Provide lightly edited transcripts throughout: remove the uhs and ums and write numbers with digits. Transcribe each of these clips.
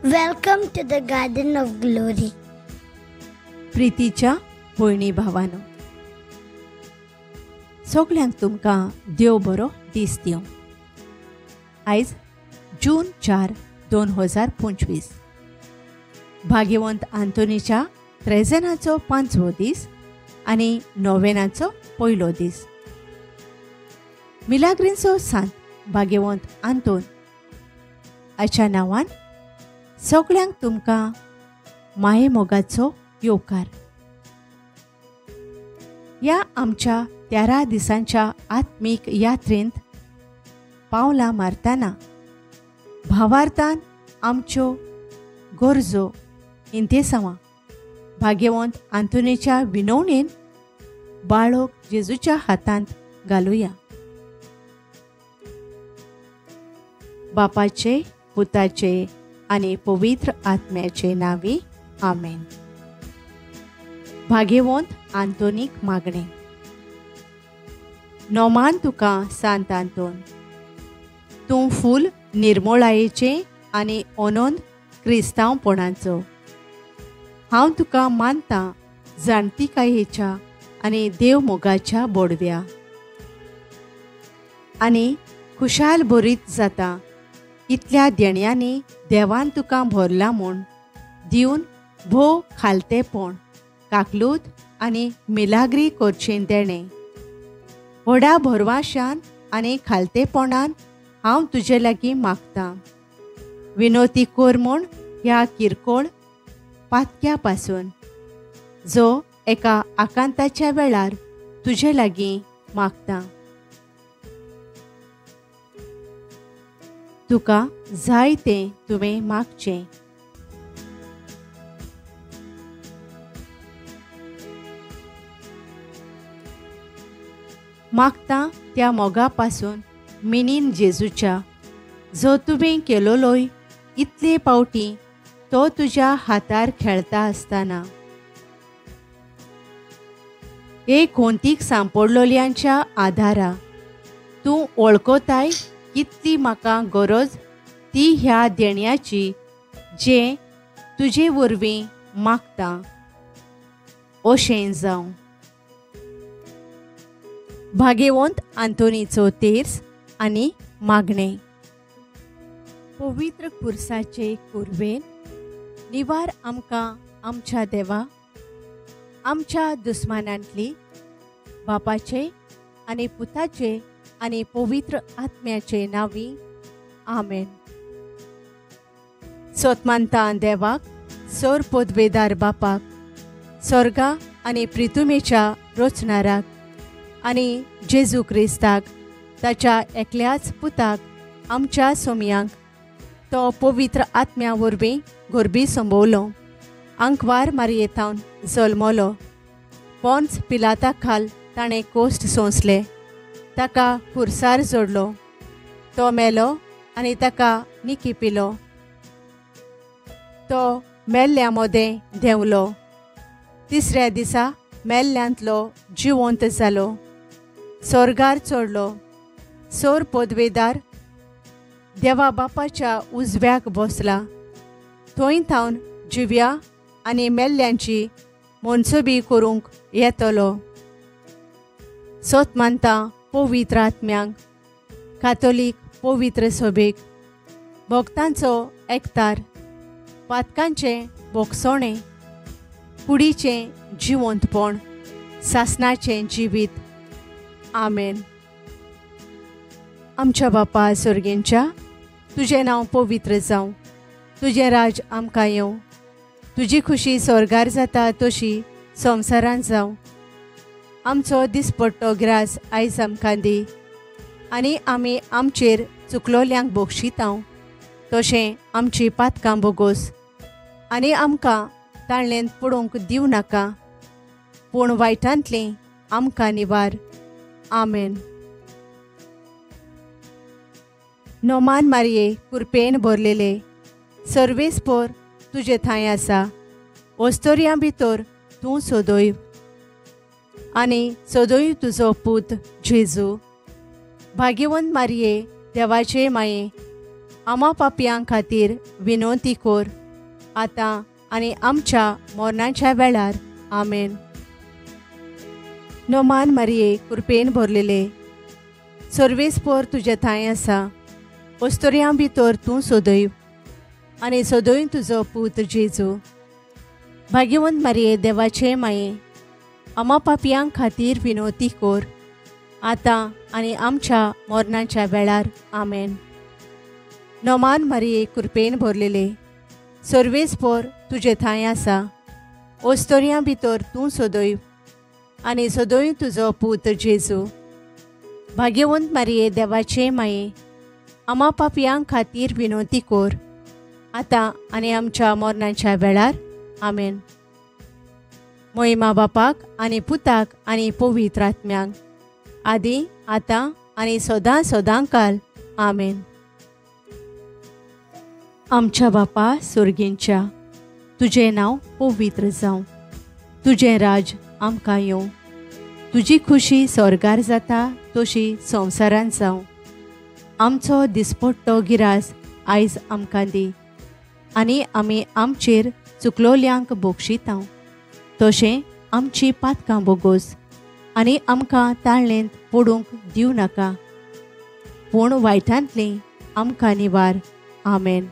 Welcome to the Garden of Glory. प्रितीच्या भयणी भावानो, सगळ्यांक तुमकां देव बरो दीस दिवं. आयज जून 4, 2025 भाग्यवंत आंतोनीच्या त्रेजनाचो 5वो दीस आनी नोवेनाचो पयलो दीस. मिलाग्रींचो सांत भाग्यवंत आंतोन हाच्या नांवान सगळ्यांक तुमकां माये मोगाचो येवकार. ह्या आमच्या 13 दिसांच्या आत्मीक यात्रेंत पावलां मारतना भावार्थान आमच्यो गरजो इंतेसांवां भाग्यवंत आंतोनीच्या विनवणेन बाळोक जेजूच्या हातांत घालुया. बापाचे, पुताचे आनी पवित्र आत्म्याचे नांवी आमेन. भाग्यवंत आंतोनीक मागणें. नोमान तुका सांत आंतोन, तूं फूल निर्मळायेचें आनी ओनोंद क्रिस्तांवपणाचो. हांव तुका मानतां जाणतीकायेच्या आनी देव मोगाच्या बोडव्या आनी खुशाल बरीत जाता इतल्या देण्यांनी देवान तुका भरला म्हूण दिवन भोव खालतेपण, काकलूत आनी मिलाग्री करचें देणें. व्हडा भरवाशान आनी खालतेपणान हांव तुजे लागीं मागतां. विनोती कर म्हूण ह्या किरकोळ पातक्या पासून जो एका आकांताच्या वेळार तुजे लागीं मागतां. तुका जाय तें तुवें मागचें. मागतां त्या मोगा पासून मिनीन जेजूच्या, जो तुवें केलोलोय इतले पावटी तो तुज्या हातार खेळता आसतना. एक खोंतीक सांपडलोल्यांच्या आदारा तूं वळखताय कितली म्हाका गरज ती ह्या देण्याची जें तुजे वरवीं मागतां. अशें जावं. भाग्यवंत आंतोनीचो तेर्स आनी मागणें. पवित्र खुर्साचे कुरवेन निवार आमकां आमच्या देवा आमच्या दुस्मानांतली बापाचे आनी पुताचे आनी पवित्र आत्म्याचे नांवी आमेन. सोतमानता देवाक, सोर पोदवेदार बापाक, स्वर्गा आनी प्रितुमेच्या रचणाराक आनी जेजू क्रिस्ताक ताच्या एकल्याच पुताक आमच्या सोमयांक तो पवित्र आत्म्या वरवीं घोरबी संभोवलो. आंकवार मारयेतावन जल्मलो. पोन्स पिलाता खाल ताणें कोश्ट सोंसले. ताका खुर्सार जोडलो. तो मेलो आनी ताका निकिपिलो. तो मेल्ल्या मोदें देंवलो. तिसऱ्या दिसा मेल्ल्यांतलो जिवंत जालो. स्वर्गार चडलो. सोर पोदवेदार देवा बापाच्या उजव्याक बसला. थंय थावन जिव्या आनी मेल्ल्यांची मनसुबी करूंक येतलो. सोत मानता पवित्र आत्म्यांक, कातोलीक पवित्र सभेक, भक्तांचो एकतार, पातकांचें बोगसोणें, कुडीचें जिवंतपण, सासणाचें जिवीत. आमेन. आमच्या बापा सर्गेंच्या, तुजें नांव पवित्र जावं. तुजें राज आमकां येवं. तुजी खुशी स्वर्गार जाता तशी संवसारांत जावं. आमचो दिसपट्टो ग्रास आयज आमकां दी आनी आमी आमचेर चुकलोल्यांक बक्षितांव तशें आमची पातकां बोगोस आनी आमकां ताळ्ळेंत पडूंक दिवं नाका, पूण वायटांतलीं आमकां निवार. आमेन. नोमान मारये, कुरपेन भरलेले, सर्वेस्पोर तुजे थंय आसा. वस्तोरयां भितर तूं सोदोय आनी सोदोय तुजो पूत जेजू. भाग्यवंत मारये, देवाचे माये, आम्हा पापयां खातीर विनोती कोर, आतां आनी आमच्या मरणाच्या वेळार आमेन. नोमान मारये, कृपेन भरलेले, सर्वेस्पर तुजे थंय आसा. ओस्तोऱ्यां भितर तूं सोदय आनी सोदय तुजो पूत जेजू. भाग्यवंत मारये, देवाचे माये, आम्हा पापयां खातीर विनोती कोर, आतां आनी आमच्या मरणाच्या वेळार आमेन. नोमान मारये, कृपेन भरलेले, सर्वेस्पर तुजे थंय आसा. ओस्तोऱ्यां भितर तूं सोदय आनी सोदय तुजो पूत जेजू. भाग्यवंत मारये, देवाचे माये, आम्हा पापयां खातीर विनोती कोर, आतां आनी आमच्या मरणाच्या वेळार आमेन. महिमा बापाक आनी पुताक आनी पवित्र आत्म्यांक, आदी आतां आनी सदां सदांकाल आमेन. आमच्या बापा सुर्गींच्या, तुजें नांव पवित्र जावं. तुजें राज आमकां येवं. तुजी खुशी स्वर्गार जाता तशी संवसारांत जावं. आमचो दिसपट्टो गिरास आयज आमकां दी, आनी आमी आमचेर चुकलोल्यांक बक्षितांव तशें आमची पातकां बोगोस, आनी आमकां ताळणेंत पडूंक दिवं नाका, पूण वायटांतलीं आमकां निवार. आमेन.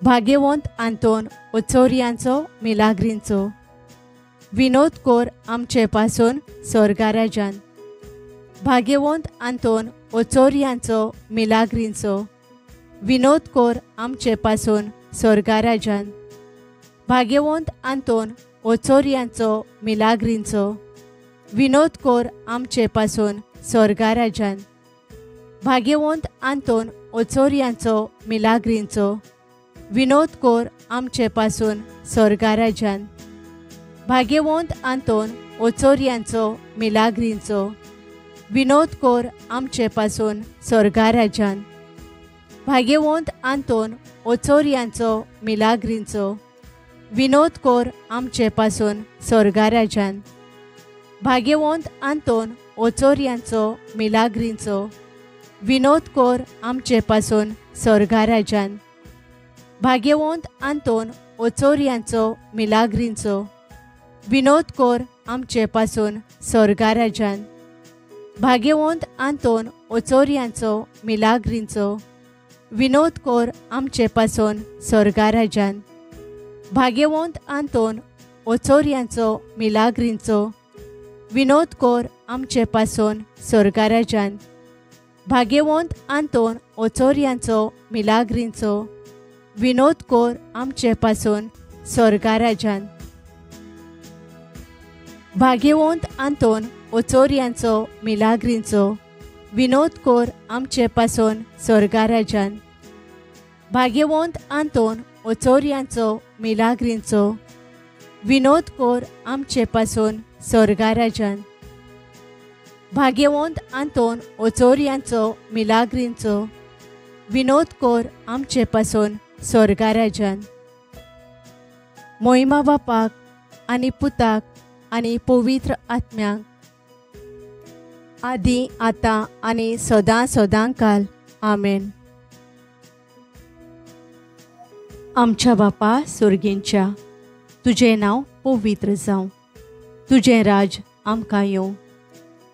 भाग्यवंत आंतोन ओचोरियांचो मिलाग्रींचो, विनोद कोर आमचे पासून स्वर्गाराजान. भाग्यवंत आंतोन ओचोरियांचो मिलाग्रींचो, विनोद कोर आमचे पासून स्वर्गाराजान. भाग्यवंत आंतोन ओचोरियांचो मिलाग्रींचो, विनोद कोर आमचे पासून स्वर्गाराजान. भाग्यवंत आंतोन ओचोरियांचो मिलाग्रींचो, विनोद कोर आमचे पासून स्वर्गाराजान. भाग्यवंत आंतोन ओचोरियांचो मिलाग्रींचो, विनोद कोर आमचे पासून स्वर्गाराजान. भाग्यवंत आंतोन ओचोरियांचो मिलाग्रींचो, विनोद कोर आमचे पासून स्वर्गाराजान. भाग्यवंत आंतोन ओचोरियांचो मिलाग्रींचो, विनोद कोर आमचे पासून स्वर्गाराजान. भाग्यवंत आंतोन ओचोरियांचो मिलाग्रींचो, विनोद कोर आमचे पासून स्वर्गाराजान. भाग्यवंत आंतोन ओचोरियांचो मिलाग्रींचो, विनोद कोर आमचे पासून स्वर्गाराजान. भाग्यवंत आंतोन ओचोरियांचो मिलाग्रींचो, विनोद कोर आमचे पासून स्वर्गाराजान. भाग्यवंत आंतोन ओचोरियांचो मिलाग्रींचो, विनोद कोर आमचे पासून स्वर्गाराजान. भाग्यवंत आंतोन ओचोरियांचो मिलाग्रींचो, विनोद कोर आमचे पासून स्वर्गाराजान. भाग्यवंत आंतोन ओचोरियांचो मिलाग्रींचो, विनोद कोर आमचे पासून स्वर्गाराजान. भाग्यवंत आंतोन ओचोरियांचो मिलाग्रींचो, विनोद कोर आमचे पासून स्वर्गाराजान. महिमा बापाक आनी पुताक आनी पवित्र आत्म्यांक, आदी आतां आनी सदां सदांकाल आमेन. आमच्या बापा सुर्गींच्या, तुजें नांव पवित्र जावं. तुजें राज आमकां येवं.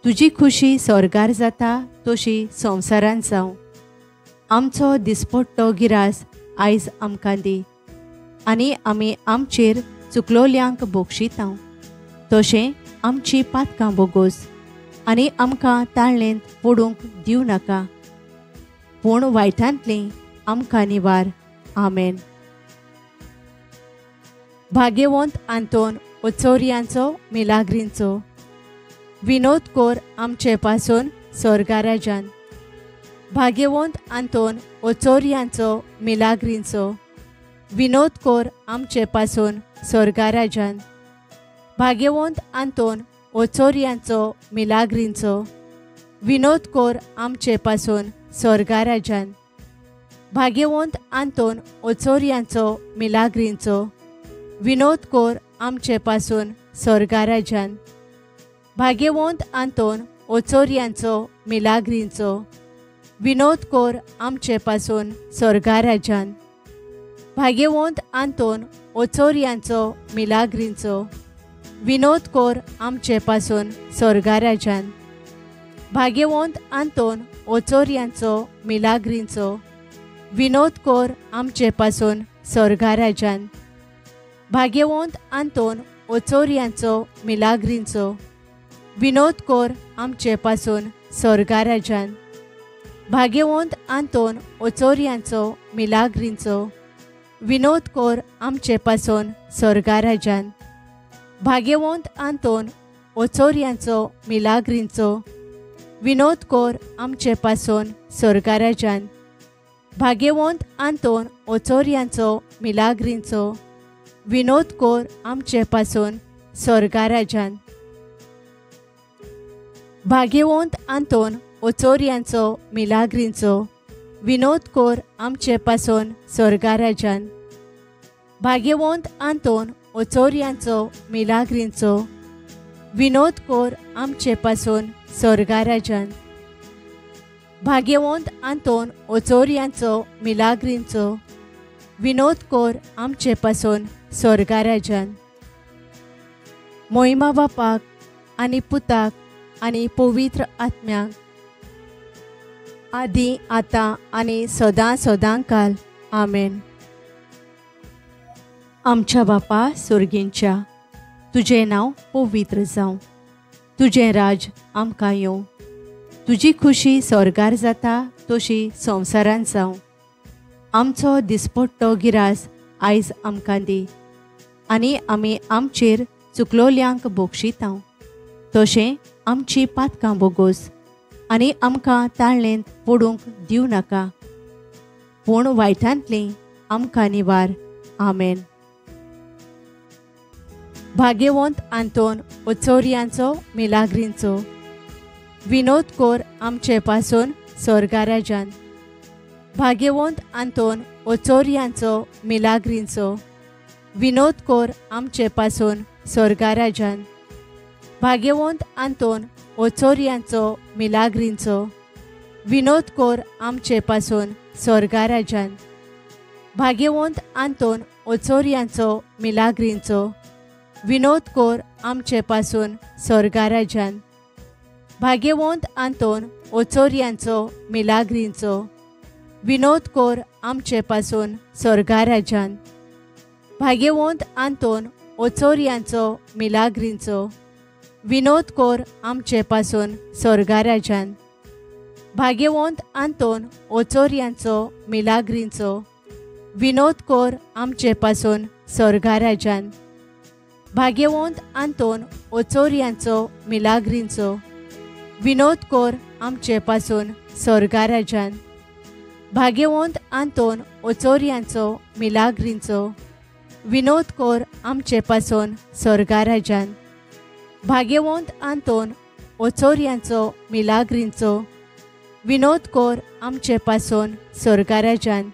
तुजी खुशी स्वर्गार जाता तशी संवसारांत जावं. आमचो दिसपट्टो गिरास आयज आमकां दी, आनी आमी आमचेर चुकलोल्यांक बक्षितांव तशें आमची पातकां बोगोस, आनी आमकां ताळणेंत पडूंक दिवं नाका, पूण वायटांतलीं आमकां निवार. आमेन. भाग्यवंत आंतोन ओचोरियांचो मिलाग्रींचो, विनोद कोर आमचे पासून स्वर्गाराजान. भाग्यवंत आंतोन ओचोरियांचो मिलाग्रींचो, विनोद कोर आमचे पासून स्वर्गाराजान. भाग्यवंत आंतोन ओचोरियांचो मिलाग्रींचो, विनोद कोर आमचे पासून स्वर्गाराजान. भाग्यवंत आंतोन ओचोरियांचो मिलाग्रींचो, विनोद कोर आमचे पासून स्वर्गाराजान. भाग्यवंत आंतोन ओचोरियांचो मिलाग्रींचो, विनोद कोर आमचे पासून स्वर्गा राज्यान. भाग्यवंत आंतोन ओचोरियांचो मिलाग्रींचो विनोद कोर आमचे पासून स्वर्गा राज्यान. भाग्यवंत आंतोन ओचोरियांचो मिलाग्रींचो विनोद कोर आमचे पासून स्वर्गा राज्यान. भाग्यवंत आंतोन ओचोरियांचो मिलाग्रींचो विनोद कोर आमचे पासून स्वर्गा राज्यान. भाग्यवंत आंतोन ओचोरियांचो मिलाग्रींचो विनोद कोर आमचे पासून स्वर्गा राज्यान. भाग्यवंत आंतोन ओचोरियांचो मिलाग्रींचो विनोद कोर आमचे पासून स्वर्गा राज्यान. भाग्यवंत आंतोन ओचोरियांचो मिलाग्रींचो विनोद कोर आमचे पासून स्वर्गा राज्यान. भाग्यवंत आंतोन ओचोरियांचो मिलाग्रींचो विनोद कोर आमचे पासून स्वर्गा राज्यान. भाग्यवंत आंतोन ओचोरियांचो मिलाग्रींचो विनोद कोर आमचे पासून स्वर्गा राज्यान. भाग्यवंत आंतोन ओचोरियांचो मिलाग्रींचो विनोद कोर आमचे पासून स्वर्गा राज्यान. मोहिमा बापाक आनी पुताक आनी पवित्र आत्म्याक आदी आतां आनी सदां सदांकाल आमेन. आमच्या बापा सुर्गींच्या तुजें नांव पवित्र जावं. तुजें राज आमकां येवं. तुजी खुशी स्वर्गार जाता तशी संवसारांत जावं. आमचो दिसपट्टो गिरास आयज आमकां दी आनी आमी आमचेर चुकलोल्यांक बक्षितांव तशें आमची पातकां बोगोस आनी आमकां ताळणेंत पडूंक दिवं नाका पूण वायटांतलीं आमकां निवार. आमेन. भाग्यवंत आंतोन ओचोरियांचो मिलाग्रींचो विनोद कोर आमचे पासून स्वर्गा राज्यान. भाग्यवंत आंतोन ओचोरियांचो मिलाग्रींचो विनोद कोर आमचे पासून स्वर्गा राज्यान. भाग्यवंत आंतोन ओचोरियांचो मिलाग्रींचो विनोद कोर आमचे पासून स्वर्गा राज्यान. भाग्यवंत आंतोन ओचोरियांचो मिलाग्रींचो विनोद कोर आमचे पासून स्वर्गा राज्यान. भाग्यवंत आंतोन ओचोरियांचो मिलाग्रींचो विनोद कोर आमचे पासून स्वर्गा राज्यान. भाग्यवंत आंतोन ओचोरियांचो मिलाग्रींचो विनोद कोर आमचे पासून स्वर्गा राज्यान. भाग्यवंत आंतोन ओचोरियांचो मिलाग्रींचो विनोद कोर आमचे पासून स्वर्गा राज्यान. भाग्यवंत आंतोन ओचोरियांचो मिलाग्रींचो विनोद कोर आमचे पासून स्वर्गा राज्यान. भाग्यवंत आंतोन ओचोरियांचो मिलाग्रींचो विनोद कोर आमचे पासून स्वर्गा राज्यान. भाग्यवंत आंतोन ओचोरियांचो मिलाग्रींचो विनोद कोर आमचे पासून स्वर्गा राज्यान.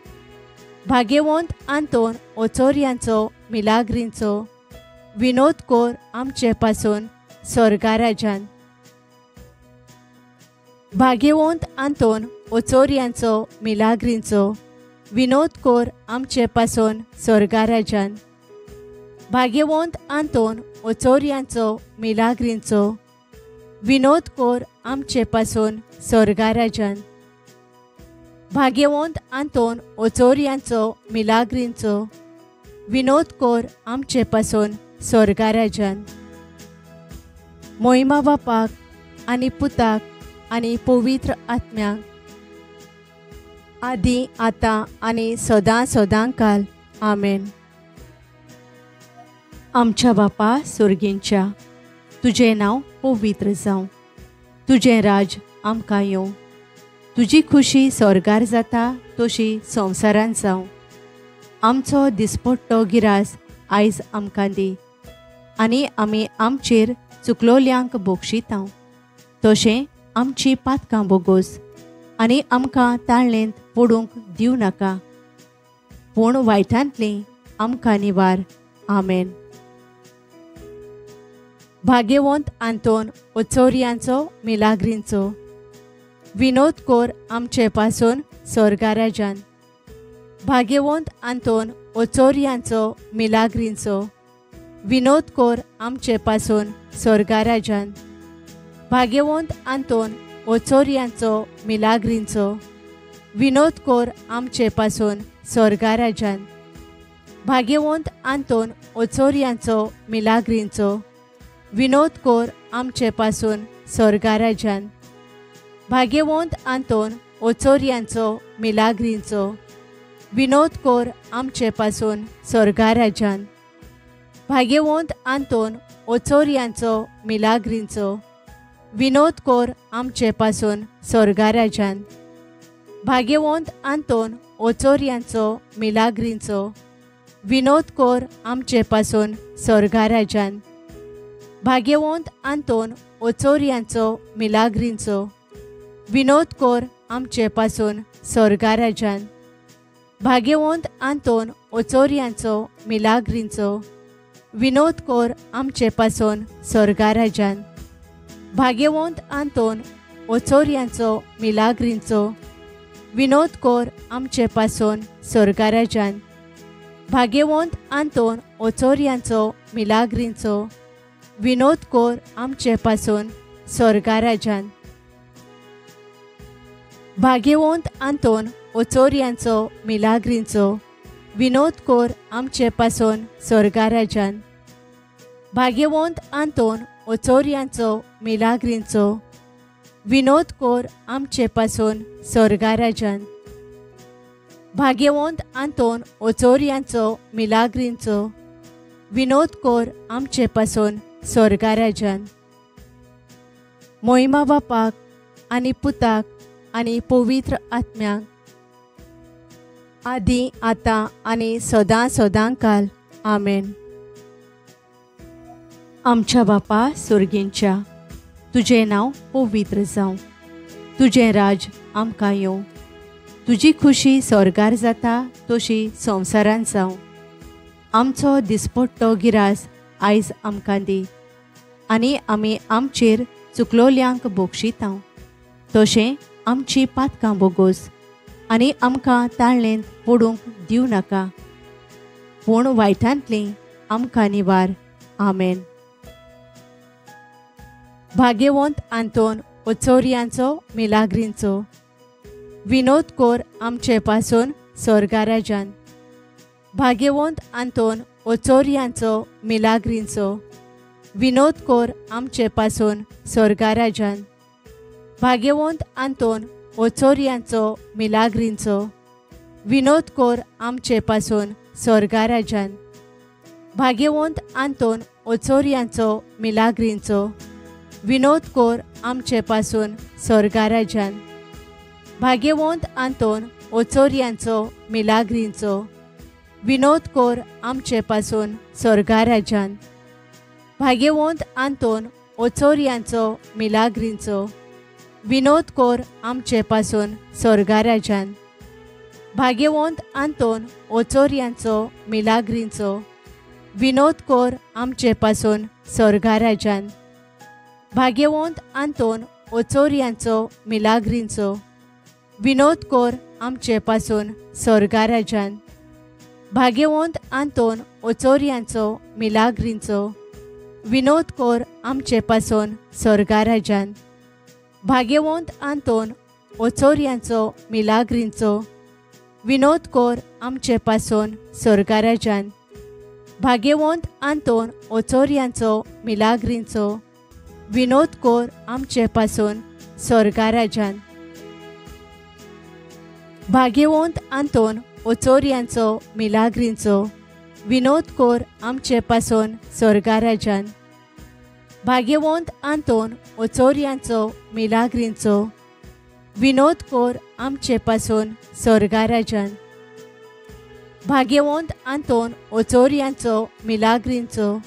भाग्यवंत आंतोन ओचोरियांचो मिलाग्रींचो विनोद कोर आमचे पासून स्वर्गा राज्यान. भाग्यवंत आंतोन ओचोरियांचो मिलाग्रींचो विनोद कोर आमचे पासून स्वर्गा राज्यान. भाग्यवंत आंतोन ओचोरियांचो मिलाग्रींचो विनोद कोर आमचे पासून स्वर्गा राज्यान. भाग्यवंत आंतोन ओचोरियांचो मिलाग्रींचो विनोद कोर आमचे पासून स्वर्गा राज्यान. मोहिमा बापाक आनी पुताक आनी पवित्र आत्म्याक आदी आतां आनी सदां सदांकाल आमेन. आमच्या बापा सुर्गींच्या तुजें नांव पवित्र जावं. तुजें राज आमकां येवं. तुजी खुशी स्वर्गार जाता तशी संवसारांत जावं. आमचो दिसपट्टो गिरास आयज आमकां दी आनी आमी आमचेर चुकलोल्यांक बक्षितांव तशें आमची पातकां बोगोस आनी आमकां ताळणेंत पडूंक दिवं नाका पूण वायटांतलीं आमकां निवार. आमेन. भाग्यवंत आंतोन ओचोरियांचो मिलाग्रींचो विनोद कोर आमचे पासून स्वर्गाराजान. भाग्यवंत आंतोन ओचोरियांचो मिलाग्रींचो. विनोद कोर आमचे पासून स्वर्गाराजान. भाग्यवंत आंतोन ओचोरियांचो मिलाग्रींचो. विनोद कोर आमचे पासून स्वर्गाराजान. भाग्यवंत आंतोन ओचोरियांचो मिलाग्रींचो. विनोद कोर आमचे पासून स्वर्गाराजान. भाग्यवंत आंतोन ओचोरियांचो मिलाग्रींचो. विनोद कोर आमचे पासून स्वर्गाराजान. भाग्यवंत आंतोन ओचोरियांचो मिलाग्रींचो. विनोद कोर आमचे पासून स्वर्गाराजान. भाग्यवंत आंतोन ओचोरियांचो मिलाग्रींचो. विनोद कोर आमचे पासून स्वर्गाराजान. भाग्यवंत आंतोन ओचोरियांचो मिलाग्रींचो. विनोद कोर आमचे पासून स्वर्गाराजान. भाग्यवंत आंतोन ओचोरियांचो मिलाग्रींचो. विनोद कोर आमचे पासून स्वर्गाराजान. भाग्यवंत आंतोन ओचोरियांचो मिलाग्रींचो. विनोद कोर आमचे पासून स्वर्गाराजान. भाग्यवंत आंतोन ओचोरियांचो मिलाग्रींचो. विनोद कोर आमचे पासून स्वर्गाराजान. भाग्यवंत आंतोन ओचोरियांचो मिलाग्रींचो. विनोद कोर आमचे पासून स्वर्गाराजान. भाग्यवंत आंतोन ओचोरियांचो मिलाग्रींचो. विनोद कोर आमचे पासून स्वर्गाराजान. भाग्यवंत आंतोन ओचोरियांचो मिलाग्रींचो. विनोद कोर आमचे पासून स्वर्गाराजान. मोहिमा बापाक आनी पुताक आनी पवित्र आत्म्याक आदी आतां आनी सदां सदांकाल आमेन. आमच्या बापा सुर्गींच्या, तुजें नांव पवित्र जावं. तुजें राज आमकां येवं. तुजी खुशी स्वर्गार जाता तशी संवसारांत जावं. आमचो दिसपट्टो गिरास आयज आमकां दी. आनी आमी आमचेर चुकलोल्यांक बक्षितांव. तशें आमची पातकां बोगोस आनी आमकां ताळणेंत पडूंक दिवं नाका, पूण वायटांतली आमकां निवार. आमेन. भाग्यवंत आंतोन ओचोरियांचो मिलाग्रींचो. विनोद कोर आमचे पासून स्वर्गाराजान. भाग्यवंत आंतोन ओचोरियांचो मिलाग्रींचो. विनोद कोर आमचे पासून स्वर्गाराजान. भाग्यवंत आंतोन ओचोरियांचो मिलाग्रींचो. विनोद कोर आमचे पासून स्वर्गाराजान. भाग्यवंत आंतोन ओचोरियांचो मिलाग्रींचो. विनोद कोर आमचे पासून स्वर्गाराजान. भाग्यवंत आंतोन ओचोरियांचो मिलाग्रींचो. विनोद कोर आमचे पासून स्वर्गाराजान. भाग्यवंत आंतोन ओचोरियांचो मिलाग्रींचो. विनोद कोर आमचे पासून स्वर्गाराजान. भाग्यवंत आंतोन ओचोरियांचो मिलाग्रींचो. विनोद कोर आमचे पासून स्वर्गाराजान. भाग्यवंत आंतोन ओचोरियांचो मिलाग्रींचो. विनोद कोर आमचे पासून स्वर्गाराजान. भाग्यवंत आंतोन ओचोरियांचो मिलाग्रींचो. विनोद कोर आमचे पासून स्वर्गाराजान. भाग्यवंत आंतोन ओचोरियांचो मिलाग्रींचो. विनोद कोर आमचे पासून स्वर्गाराजान. भाग्यवंत आंतोन ओचोरियांचो मिलाग्रींचो. विनोद कोर आमचे पासून स्वर्गाराजान. भाग्यवंत आंतोन ओचोरियांचो मिलाग्रींचो. विनोद कोर आमचे पासून स्वर्गाराजान. भाग्यवंत आंतोन ओचोरियांचो मिलाग्रींचो. विनोद कोर आमचे पासून स्वर्गाराजान. भाग्यवंत आंतोन ओचोरियांचो मिलाग्रींचो.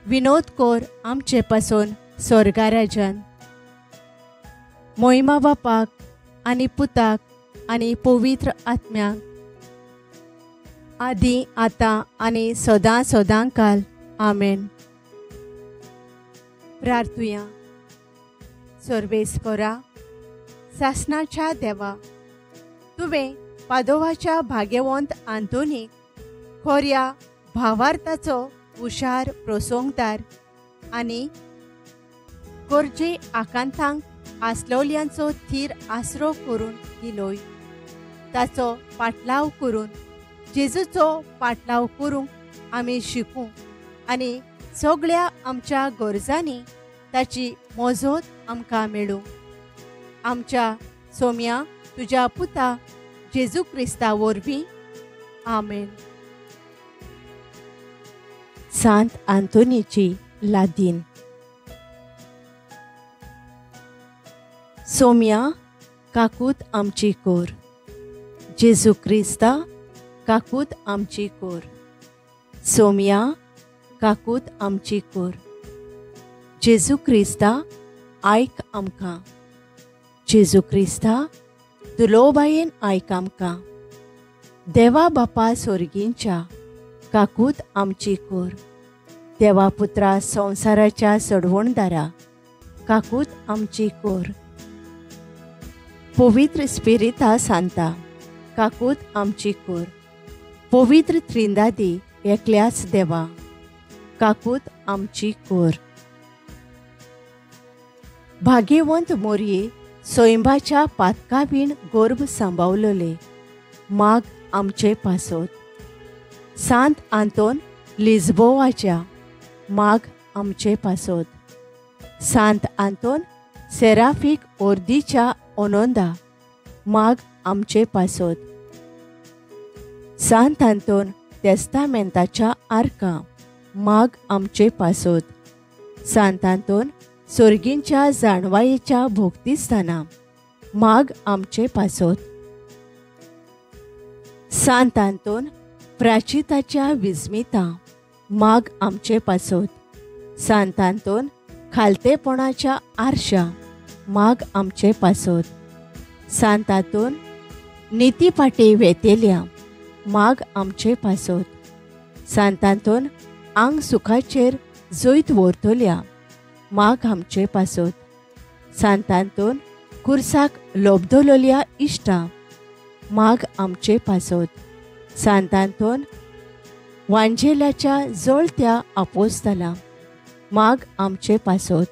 विनोद कोर आमचे पासून स्वर्गाराजान. मोहिमा बापाक आनी पुताक आनी पवित्र आत्म्याक आदी आतां आनी सदां सदांकाल आमेन. प्रार्थुया. सर्वेस्परा, सासणाच्या देवा, तुवें पादोवाच्या भाग्यवंत आंतोनीक खोऱ्या भावार्थाचो हुशार प्रसंगदार आनी गरजे आकांतांक आसलोल्यांचो थीर आसरो करून दिलोय. ताचो पाटलाव करून जेजूचो पाटलाव करूंक आमी शिकूं आनी सगळ्या आमच्या गरजांनी ताची मजत आमकां मेळूं. आमच्या सोम्या तुज्या पुता जेजू क्रिस्ता वरवीं. आमेन. सांत आंतोनीची लादीन. सोम्या काकूत आमची कोर. जेजू क्रिस्ता काकूत आमची कोर. सोम्या काकूत आमची कोर. जेजू क्रिस्ता आयक आमकां. जेजू क्रिस्ता तुलोबायेन आयक आमकां. देवा बापा सोर्गींच्या काकूत आमची कोर. देवा पुत्रा संवसाराच्या सडवणदारा काकूत आमची कोर. पवित्र स्पिरिता सांता काकूत आमची कोर. पवित्र त्रिंदादी एकल्याच देवा काकूत आमची कोर. भाग्यवंत मोरये सोयंबाच्या पातका बीण गर्भ सांबाळलोले माग आमचे पासोत. सांत आंतोन लिझबोवाच्या माग आमचे पासोत. सांत आंतोन सेराफीक ओर्दीच्या ओनोंदा माग आमचे पासोत. सांत आंतोन तेस्तामेंताच्या आर्का माग आमचे पासोत. सांत आंतोन सोर्गींच्या जाणवायेच्या भोगतीस्थाना माग आमचे पासोत. सांत आंतोन प्राचिताच्या विस्मिता माग आमचे पासोत. सांत आंतोन खालतेपणाच्या आरशा माग आमचे पासोत. सांत आंतोन नितीपाटे वेतेल्या माग आमचे पासोत. सांत आंतोन आंग सुखाचेर जोयत व्हरतल्या माग आमचे पासोत. सांत आंतोन कुर्साक लोबधलोल्या इश्टा माग आमचे पासोत. सांत आंतोन वांजेलाच्या जळत्या आपोस्तला माग आमचे पासोत.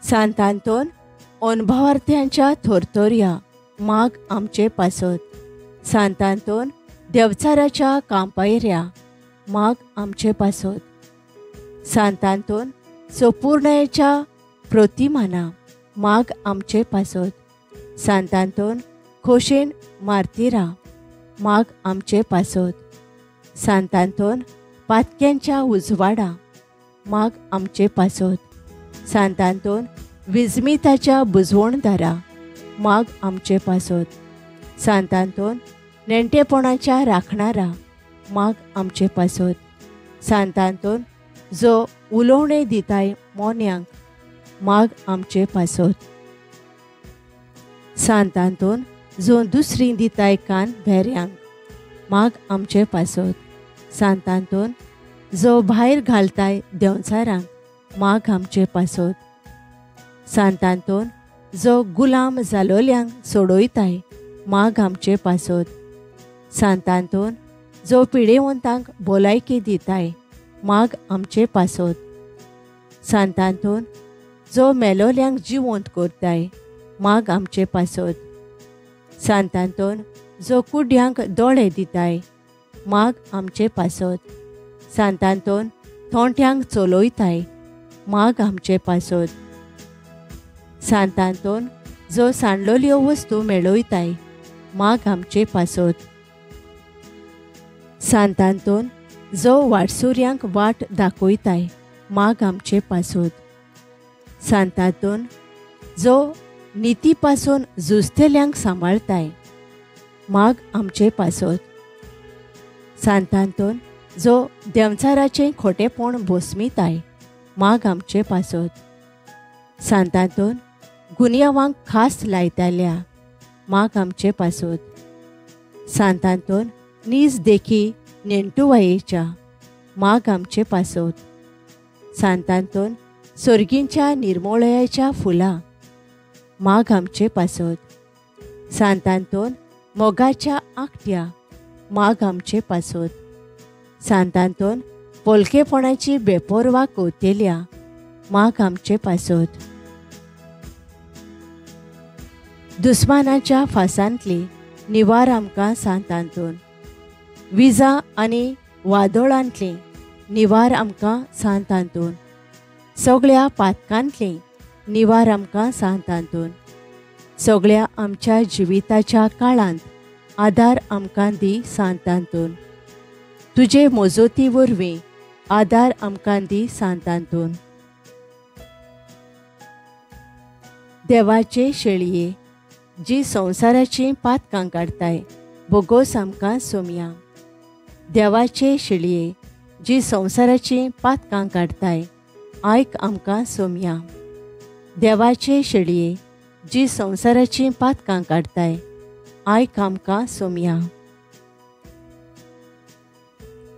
सांत आंतोन अनुभवार्थ्यांच्या थोरथोरया माग आमचे पासोत. सांत आंतोन देवचाराच्या कांपायऱ्या माग आमचे पासोत. सांत आंतोन सोपूर्णयेच्या प्रतिमाना माग आमचे पासोत. सांत आंतोन खोशेन मार्तिरा माग आमचे पासोत. सांत आंतोन पातक्यांच्या उजवाडा माग आमचे पासोत. सांत आंतोन विस्मिताच्या बुजवणदारा माग आमचे पासोत. सांत आंतोन नेणटेपणाच्या राखणारा माग आमचे पासोत. सांत आंतोन जो उलोवणे दिताय मोन्यांक माग आमचे पासोत. सांत आंतोन जो दुसरी दिताय कान भेऱ्यांक माग आमचे पासोत. सांत आंतोन जो भायर घालताय देंवचारांक माग आमचे पासोत. सांत आंतोन जो गुलाम जालोल्यांक सोडयताय माग आमचे पासोत. सांत आंतोन जो पिडेवंतांक भलायकी दिताय माग आमचे पासोत. सांत आंतोन जो मेलोल्यांक जिवंत करताय माग आमचे पासोत. सांत आंतोन जो कुड्यांक दोळे दिताय माग आमचे पासोत. सांत आंतोन थोंट्यांक चलोयताय माग आमचे पासोत. सांत आंतोन जो सांडलोल्यो वस्तू मेळयताय माग आमचे पासोत. सांत आंतोन जो वाटसुऱ्यांक वाट दाखयताय माग आमचे पासोत. सांत आंतोन जो निती पासून झुजतेल्यांक सांबाळताय माग आमचे पासोत. सांत आंतोन जो देंवचाराचें खोटेपण भोसमिताय माग आमचे पासोत. सांत आंतोन गुन्यांवांक खास लायताल्या माग आमचे पासोत. सांत आंतोन नीज देखी नेणटुवायेच्या माग आमचे पासोत. सांत आंतोन सोर्गींच्या निर्मोळयाच्या फुलां माग आमचे पासोत. सांतांतोन मोगाच्या आंकट्या माग आमचे पासोत. सांतांतोन पोलकेपणाची बेपोरवा कौतेल्या माग आमचे पासोत. दुस्मानाच्या फासांतली निवार आमकां सांतांतोन. विजा आनी वादोळांतली निवार आमकां सांतांतोन. सगळ्या पातकांतली निवार आमकां सांतांतोन. सगळ्या आमच्या जिविताच्या काळांत आदार आमकां दी सांतांतोन. तुजे मोजोती वरवीं आदार आमकां दी सांतांतोन. देवाचे शेळये जी संवसाराची पातकां काडटाय बोगोस आमकां सोमया. देवाचे शेळये जी संवसाराची पातकां काडटाय आयक आमकां सोमया. देवाचे शेळये जी संवसाराची पातकां काडटाय आयक आमकां सोमया.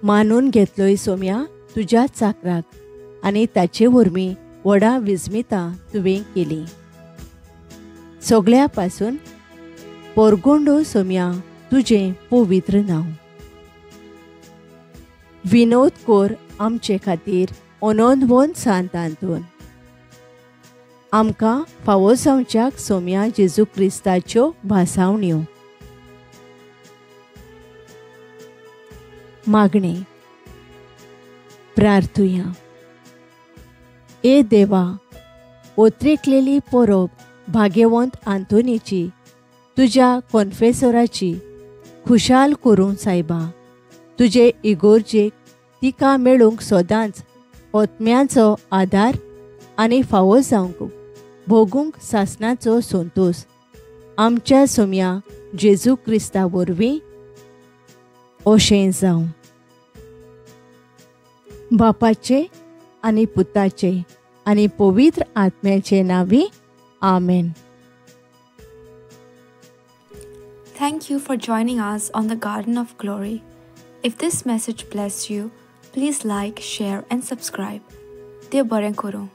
मानून घेतलोय सोम्या तुज्या चाकराक आनी ताचे वरवीं व्हडा विस्मितां तुवें केली. सगळ्या पासून पोरगोंडो सोम्या तुजें पवित्र नांव. विनोद कोर आमचे खातीर ओनोंदवोन सांतांतोन. आमकां फावो जावच्याक सोम्या जेजू क्रिस्ताच्यो भासावण्यो. मागणे प्रार्थुया. ए देवा, ओत्रेकलेली पोरोब भाग्यवंत आंतोनीची तुज्या कॉन्फेसराची खुशाल करूं सायबा. तुजे इगोर्जेक तिका मेळूंक सोदांच ओत्म्याचो आदार आनी फावो जावंक भोगूंक सासणाचो संतोष आमच्या सोम्या जेजू क्रिस्ता वरवीं ओशें जावं. बापाचे आनी पुताचे आनी पवित्र आत्म्याचे नांवी आमेन. Thank you for joining us on the Garden of Glory. If this message blessed you, please like, share and subscribe. Dear बरें करूं.